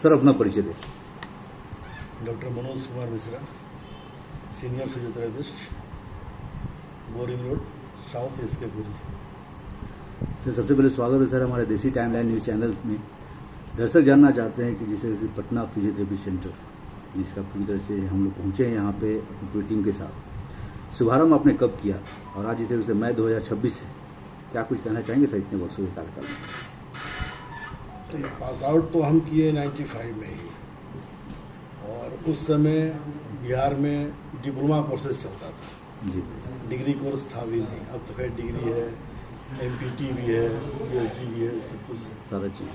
Sir अपना परिचय दें। Doctor Manoj Kumar Mishra, senior physiotherapist, Boring Road, south SK Puri. Sir सबसे पहले स्वागत है सर हमारे देसी टाइमलाइन न्यूज़ चैनल्स में। दर्शक जानना चाहते हैं कि जिस तरह से पटना फिजियोथेरेपी सेंटर, जिसका पूरी तरह से हम लोग पहुँचे हैं यहाँ पे अपनी पूरी टीम के साथ, शुभारंभ आपने कब किया और आज जिस तरह से मई 2026 है, क्या कुछ कहना चाहेंगे सर इतने वर्षों के कार्यकाल में? पास आउट तो हम किए 95 में ही, और उस समय बिहार में डिप्लोमा कोर्सेज चलता था जी। डिग्री कोर्स था भी नहीं। अब तो खैर डिग्री है, MPT भी है, PhD भी है, सब कुछ सारा चीज़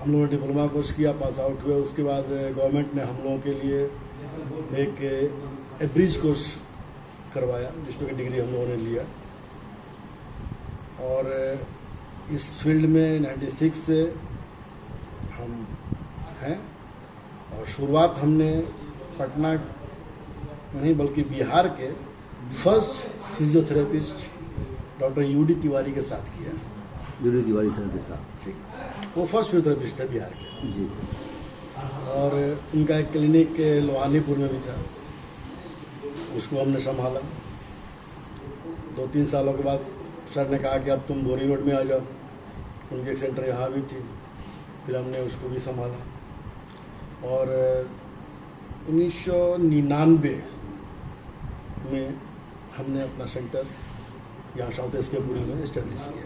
हम लोगों ने डिप्लोमा कोर्स किया, पास आउट हुए। उसके बाद गवर्नमेंट ने हम लोगों के लिए एक ब्रिज कोर्स करवाया, जिसमें कि डिग्री हम लोगों ने लिया। और इस फील्ड में 96 से हम हैं, और शुरुआत हमने पटना नहीं बल्कि बिहार के first physiotherapist doctor UD Tiwari के साथ किया। UD तिवारी सर के साथ, ठीक, वो फर्स्ट फिजियोथेरेपिस्ट थे बिहार के जी। और उनका एक क्लिनिक लोहानीपुर में भी था, उसको हमने संभाला। 2-3 सालों के बाद सर ने कहा कि अब तुम बोरी रोड में आ जाओ। उनकी एक सेंटर यहाँ भी थी, फिर हमने उसको भी संभाला। और 1999 में हमने अपना सेंटर यहाँ साउथ एसके पुरी में इस्टेब्लिश किया।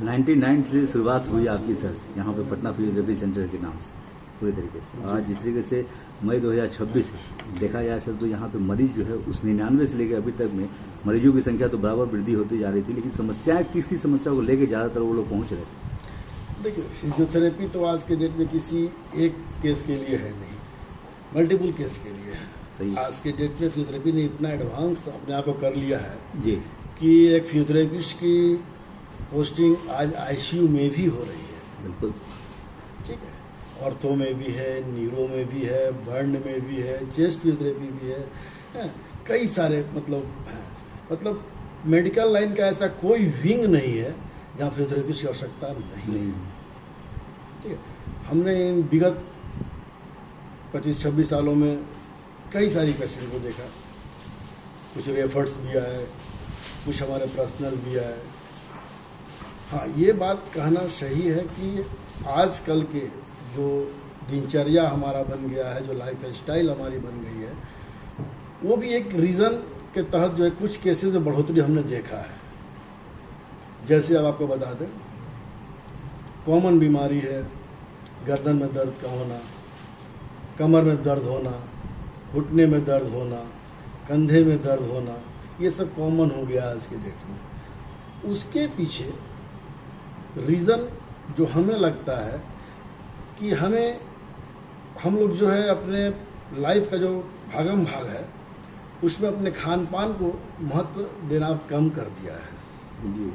99 से शुरुआत हुई आपकी सर यहाँ पे पटना फिजियोथेरेपी सेंटर के नाम से पूरी तरीके से। आज जिस तरीके से मई 2026 है, देखा जाए सर तो यहाँ पे मरीज जो है उस 99 से लेकर अभी तक में मरीजों की संख्या तो बराबर वृद्धि होती जा रही थी, लेकिन समस्याएं किसकी समस्या को लेकर ज़्यादातर वो लोग पहुँच रहे थे? देखिए, फिजियोथेरेपी तो आज के डेट में किसी एक केस के लिए है नहीं, मल्टीपल केस के लिए है। सही। आज के डेट में फिजियोथेरेपी ने इतना एडवांस अपने आप को कर लिया है जी कि एक फिजियोथेरेपिस्ट की पोस्टिंग आज ICU में भी हो रही है। बिल्कुल, ठीक है, ऑर्थो में भी है, न्यूरो में भी है, बर्न में भी है, चेस्ट फिजियोथेरेपी भी है, कई सारे मतलब मेडिकल लाइन का ऐसा कोई विंग नहीं है जहाँ फिजियोथेरेपिस्ट की आवश्यकता नहीं है। ठीक है, हमने इन विगत 25-26 सालों में कई सारी पेशेंट को देखा, कुछ रेफर्स भी आए, कुछ हमारे पर्सनल भी आए। हाँ, ये बात कहना सही है कि आजकल के जो दिनचर्या हमारा बन गया है, जो लाइफ स्टाइल हमारी बन गई है, वो भी एक रीज़न के तहत जो है कुछ केसेस में बढ़ोतरी हमने देखा है। जैसे अब आपको बता दें, कॉमन बीमारी है गर्दन में दर्द का होना, कमर में दर्द होना, घुटने में दर्द होना, कंधे में दर्द होना, ये सब कॉमन हो गया आज के डेट में। उसके पीछे रीज़न जो हमें लगता है कि हम लोग जो है अपने लाइफ का जो भागम भाग है उसमें अपने खान पान को महत्व देना कम कर दिया है जी।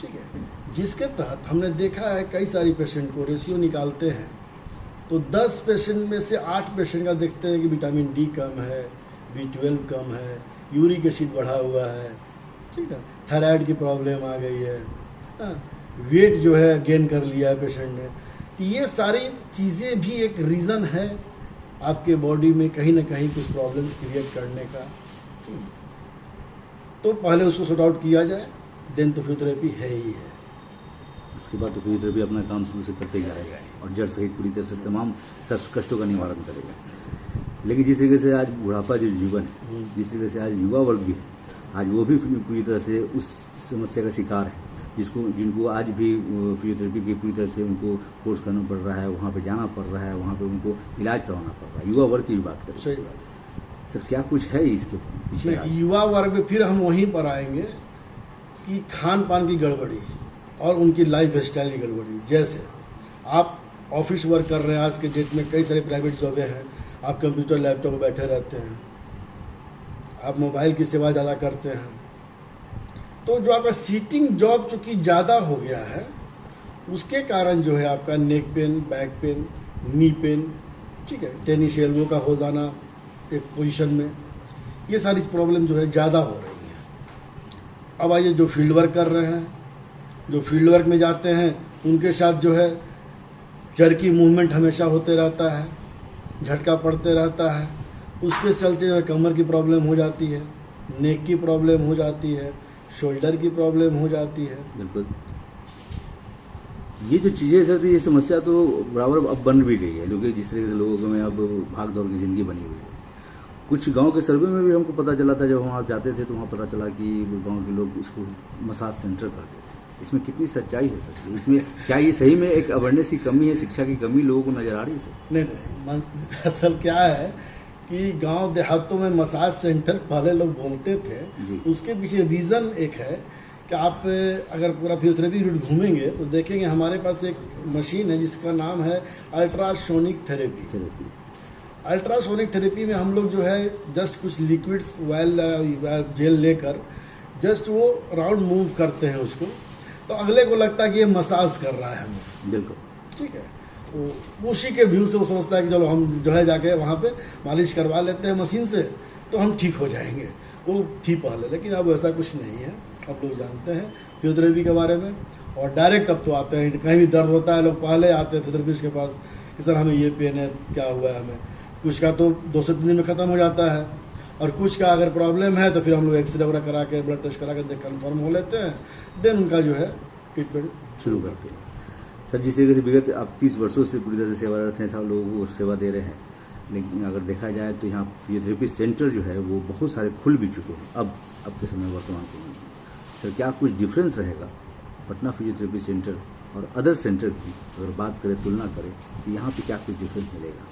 ठीक है, जिसके तहत हमने देखा है कई सारी पेशेंट को रेशियो निकालते हैं तो 10 पेशेंट में से 8 पेशेंट का देखते हैं कि विटामिन D कम है, B12 कम है, यूरिक एसिड बढ़ा हुआ है, ठीक है, थायराइड की प्रॉब्लम आ गई है, वेट जो है गेन कर लिया है पेशेंट ने। तो ये सारी चीज़ें भी एक रीज़न है आपके बॉडी में कहीं ना कहीं कुछ प्रॉब्लम्स क्रिएट करने का। तो पहले उसको सॉर्ट आउट किया जाए, देन तो फिजियोथेरेपी है ही है। उसके बाद तो फिजियोथेरेपी अपना काम शुरू से करते जाएगा और जड़ सहित पूरी तरह से तमाम कष्टों का निवारण करेगा। लेकिन जिस तरीके से आज बुढ़ापा जो जीवन है, जिस तरीके से आज युवा वर्ग भी है, आज वो भी पूरी तरह से उस समस्या का शिकार है, जिनको आज भी फिजियोथेरेपी की पूरी तरह से उनको कोर्स करना पड़ रहा है, वहाँ पे जाना पड़ रहा है, वहाँ पे उनको इलाज करवाना पड़ रहा है। युवा वर्ग की भी बात करें, सही बात सर क्या कुछ है इसके पीछे? युवा वर्ग में फिर हम वहीं पर आएंगे कि खान पान की गड़बड़ी और उनकी लाइफ स्टाइल की गड़बड़ी। जैसे आप ऑफिस वर्क कर रहे हैं, आज के डेट में कई सारे प्राइवेट जॉबें हैं, आप कंप्यूटर लैपटॉप पर बैठे रहते हैं, आप मोबाइल की सेवा ज़्यादा करते हैं, तो जो आपका सीटिंग जॉब चूँकि ज़्यादा हो गया है उसके कारण जो है आपका neck pain, back pain, knee pain, ठीक है, टेनिस एल्बो का हो जाना एक पोजीशन में, ये सारी प्रॉब्लम जो है ज़्यादा हो रही हैं। अब आइए जो फील्ड वर्क कर रहे हैं, जो फील्ड वर्क में जाते हैं उनके साथ जो है जर्की मूवमेंट हमेशा होते रहता है, झटका पड़ते रहता है, उसके चलते जो है कमर की प्रॉब्लम हो जाती है, नेक की प्रॉब्लम हो जाती है, शोल्डर की प्रॉब्लम हो जाती है। बिल्कुल। ये जो चीज़ें सर, ये समस्या तो बराबर अब बन भी गई है, जो कि जिस तरीके से लोगों में अब भाग दौड़ की ज़िंदगी बनी हुई है। कुछ गांव के सर्वे में भी हमको पता चला था, जब हम आप जाते थे तो वहाँ पता चला कि गांव के लोग इसको मसाज सेंटर कहते थे। इसमें कितनी सच्चाई है सर? इसमें क्या ये सही में एक अवेयरनेस की कमी है, शिक्षा की कमी लोगों को नजर आ रही है सर? नहीं, असल क्या है कि गांव देहातों में मसाज सेंटर पहले लोग बोलते थे, उसके पीछे रीज़न एक है कि आप अगर पूरा फिजियोथेरेपी रूट घूमेंगे तो देखेंगे हमारे पास एक मशीन है जिसका नाम है अल्ट्रासोनिक थेरेपी। अल्ट्रासोनिक थेरेपी में हम लोग जो है जस्ट कुछ लिक्विड्स वायल जेल लेकर जस्ट वो राउंड मूव करते हैं उसको, तो अगले को लगता है कि ये मसाज कर रहा है हमें। बिल्कुल ठीक है, तो उसी के व्यू से वो समझता है कि चलो हम जो है जाके वहाँ पे मालिश करवा लेते हैं मशीन से तो हम ठीक हो जाएंगे। वो थी पहले, लेकिन अब ऐसा कुछ नहीं है। अब लोग जानते हैं फिजियोथेरेपी के बारे में और डायरेक्ट अब तो आते हैं, कहीं भी दर्द होता है लोग पहले आते हैं फिजियोथेरेपिस्ट के पास कि सर हमें ये पेन है, क्या हुआ है हमें। कुछ का तो 2 से 3 दिन में ख़त्म हो जाता है और कुछ का अगर प्रॉब्लम है तो फिर हम लोग एक्सरे वगैरह करा के ब्लड टेस्ट करा के कंफर्म हो लेते हैं, देन उनका जो है ट्रीटमेंट शुरू करते हैं। सर जिस तरीके से विगत आप 30 वर्षों से पूरी तरह से सेवारत हैं, सब लोगों को सेवा दे रहे हैं, लेकिन अगर देखा जाए तो यहाँ फिजियोथेरेपी सेंटर जो है वो बहुत सारे खुल भी चुके हैं अब के समय, वर्तमान समय में। सर क्या कुछ डिफरेंस रहेगा पटना फिजियोथेरेपी सेंटर और अदर सेंटर की अगर बात करें, तुलना करें, तो यहाँ पे क्या कुछ डिफरेंस मिलेगा?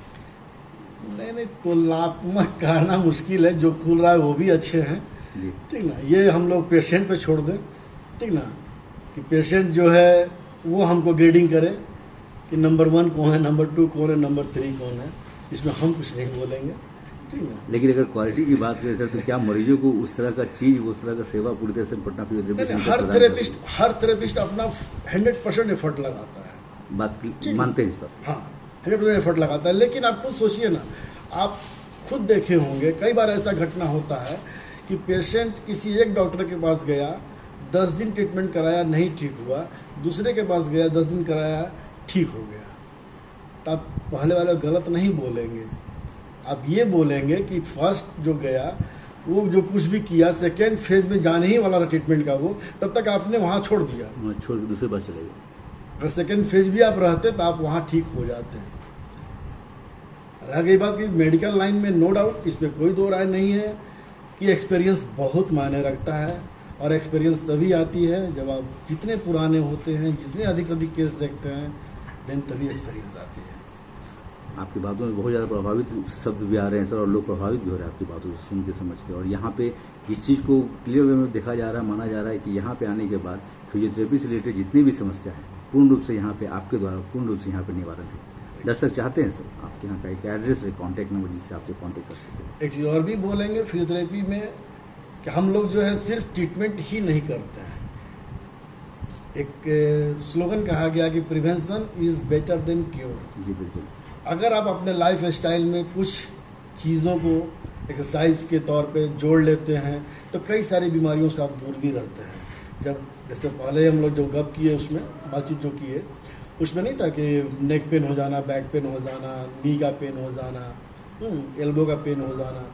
नहीं, तुलनात्मक कहना मुश्किल है। जो खुल रहा है वो भी अच्छे हैं जी, ठीक ना। ये हम लोग पेशेंट पे छोड़ दें, ठीक ना, कि पेशेंट जो है वो हमको ग्रेडिंग करे कि नंबर 1 कौन है, नंबर 2 कौन है, नंबर 3 कौन है, इसमें हम कुछ नहीं बोलेंगे, ठीक ना। लेकिन अगर क्वालिटी की बात करें सर, तो क्या मरीजों को उस तरह का चीज, उस तरह का सेवा पूरी तरह से पटना फिजियोथेरेपी सेंटर हर प्रदान थेरेपिस्ट करता हर थेरेपिस्ट अपना 100% एफर्ट लगाता है। है? बात मानते हैं इस पर? हाँ, 100% एफर्ट लगाता है। लेकिन आप खुद सोचिए ना, आप खुद देखे होंगे कई बार ऐसा घटना होता है कि पेशेंट किसी एक डॉक्टर के पास गया, 10 दिन ट्रीटमेंट कराया, नहीं ठीक हुआ, दूसरे के पास गया, 10 दिन कराया, ठीक हो गया। तो आप पहले वाले गलत नहीं बोलेंगे, आप ये बोलेंगे कि फर्स्ट जो गया वो जो कुछ भी किया, सेकेंड फेज में जाने ही वाला था ट्रीटमेंट का वो, तब तक आपने वहाँ छोड़ दिया, छोड़ के दूसरे पास चले गए। अगर सेकेंड फेज भी आप रहते तो आप वहाँ ठीक हो जाते हैं। रह गई बात कि मेडिकल लाइन में नो डाउट इसमें कोई दो राय नहीं है कि एक्सपीरियंस बहुत मायने रखता है, और एक्सपीरियंस तभी आती है जब आप जितने पुराने होते हैं, जितने अधिक से अधिक केस देखते हैं, देन तभी एक्सपीरियंस आती है। आपकी बातों में बहुत ज़्यादा प्रभावित शब्द भी आ रहे हैं सर, और लोग प्रभावित भी हो रहे हैं आपकी बातों से सुन के, समझ के। और यहाँ पे इस चीज़ को क्लियर वे में देखा जा रहा है, माना जा रहा है कि यहाँ पे आने के बाद फिजियोथेरेपी से रिलेटेड जितनी भी समस्या है पूर्ण रूप से यहाँ पे आपके द्वारा पूर्ण रूप से यहाँ पे निवारण है। दर्शक चाहते हैं सर आपके यहाँ का एक एड्रेस है, कॉन्टैक्ट नंबर, जिससे आपसे कॉन्टैक्ट कर सकें। एक चीज़ और भी बोलेंगे फिजियोथेरेपी में कि हम लोग जो है सिर्फ ट्रीटमेंट ही नहीं करते हैं। एक स्लोगन कहा गया कि prevention is better than cure. जी बिल्कुल। अगर आप अपने लाइफ स्टाइल में कुछ चीज़ों को एक्सरसाइज के तौर पे जोड़ लेते हैं तो कई सारी बीमारियों से आप दूर भी रहते हैं। जब जैसे पहले हम लोग जो गप किए उसमें बातचीत जो किए उसमें नहीं था कि नेक पेन हो जाना, बैक पेन हो जाना, नी का पेन हो जाना, एल्बो का पेन हो जाना,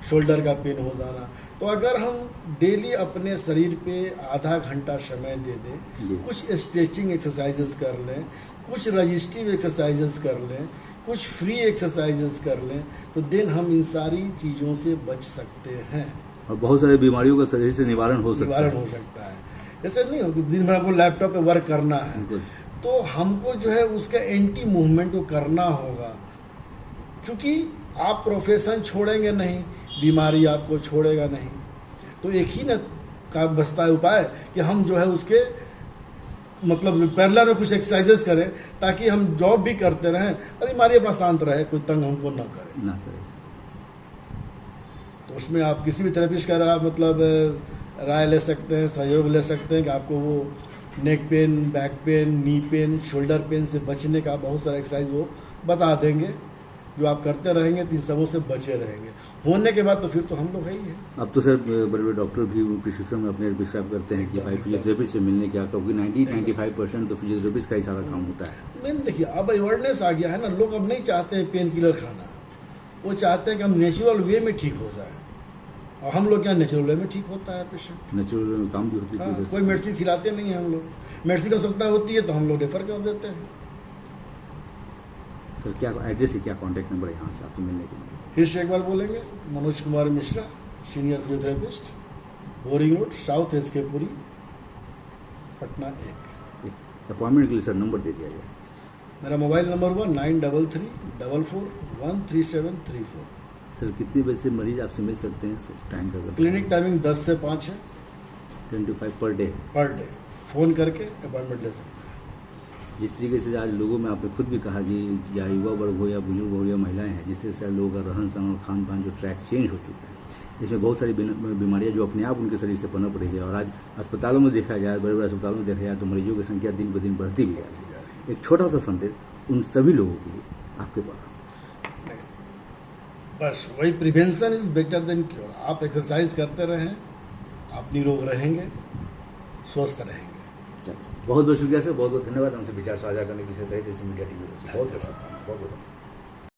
शोल्डर का पेन हो जाना। तो अगर हम डेली अपने शरीर पे आधा घंटा समय दे दें, कुछ स्ट्रेचिंग एक्सरसाइजेस कर लें, कुछ रजिस्टिव एक्सरसाइजेस कर लें, कुछ फ्री एक्सरसाइजेस कर लें, तो देन हम इन सारी चीज़ों से बच सकते हैं और बहुत सारी बीमारियों का शरीर से निवारण हो सकता है। जैसे नहीं हो कि दिन भर आपको लैपटॉप पे वर्क करना है तो हमको जो है उसका एंटी मूवमेंट को करना होगा। चूँकि आप प्रोफेशन छोड़ेंगे नहीं, बीमारी आपको छोड़ेगा नहीं, तो एक ही ना का बचता है उपाय कि हम जो है उसके मतलब पैरेलल में कुछ एक्सरसाइजेस करें ताकि हम जॉब भी करते रहें और बीमारी अपना शांत रहे, कोई तंग हमको ना करे। तो उसमें आप किसी भी थेरेपिस्ट का मतलब राय ले सकते हैं, सहयोग ले सकते हैं कि आपको वो neck pain, back pain, knee pain, shoulder pain से बचने का बहुत सारा एक्सरसाइज वो बता देंगे। जो आप करते रहेंगे तो इन सबों से बचे रहेंगे। होने के बाद तो फिर तो हम लोग है ही है। अब तो सर बड़े बड़े डॉक्टर भी प्रिस्क्रिप्शन में अपने प्रिस्क्राइब करते हैं कि भाई फिजियोथेरेपिस्ट से मिलने क्या, क्योंकि 90-95% तो फिजियोथेरेपिस्ट का ही सारा काम होता है। मैंने देखिए अब अवेयरनेस आ गया है ना, लोग अब नहीं चाहते हैं पेन किलर खाना, वो चाहते हैं कि हम नेचुरल वे में ठीक हो जाए, और हम लोग क्या नेचुरल वे में ठीक होता है पेशेंट। नेचुरल काम भी होती है। कोई मेडिसिन खिलाते नहीं है हम लोग, मेडिसिन की आवश्यकता होती है तो हम लोग रेफर कर देते हैं। सर क्या एड्रेस है, क्या कॉन्टैक्ट नंबर है यहाँ से आपको मिलने के लिए? फिर से एक बार बोलेंगे, Manoj Kumar Mishra, senior physiotherapist, Boring Road, south SK Puri, Patna 1। Appointment के लिए सर नंबर दे दिया जाए। मेरा मोबाइल नंबर हुआ 9334413734। सर कितने बजे से मरीज आपसे मिल सकते हैं सर? टाइम का क्लिनिक टाइमिंग 10 से 5 है, 10 to 5 per day. Per day phone करके अपॉइंटमेंट ले सकते हैं। जिस तरीके से आज लोगों में आपने खुद भी कहा कि या युवा वर्ग हो या बुजुर्ग हो या महिलाएं हैं, जिस तरह से लोगों का रहन सहन और खान पान जो ट्रैक चेंज हो चुका है, इसमें बहुत सारी बीमारियां जो अपने आप उनके शरीर से पनप रही है। और आज अस्पतालों में देखा जाए, बड़े बड़े अस्पतालों में देखा जाए तो मरीजों की संख्या दिन ब दिन बढ़ती भी जा रही है। एक छोटा सा संदेश उन सभी लोगों के लिए आपके द्वारा। बस वही, prevention is better than cure. आप एक्सरसाइज करते रहें, आप निरोग रहेंगे, स्वस्थ रहेंगे। चलिए, बहुत बहुत शुक्रिया सर, बहुत बहुत धन्यवाद हमसे विचार साझा करने की। मीडिया टीवी से बहुत बहुत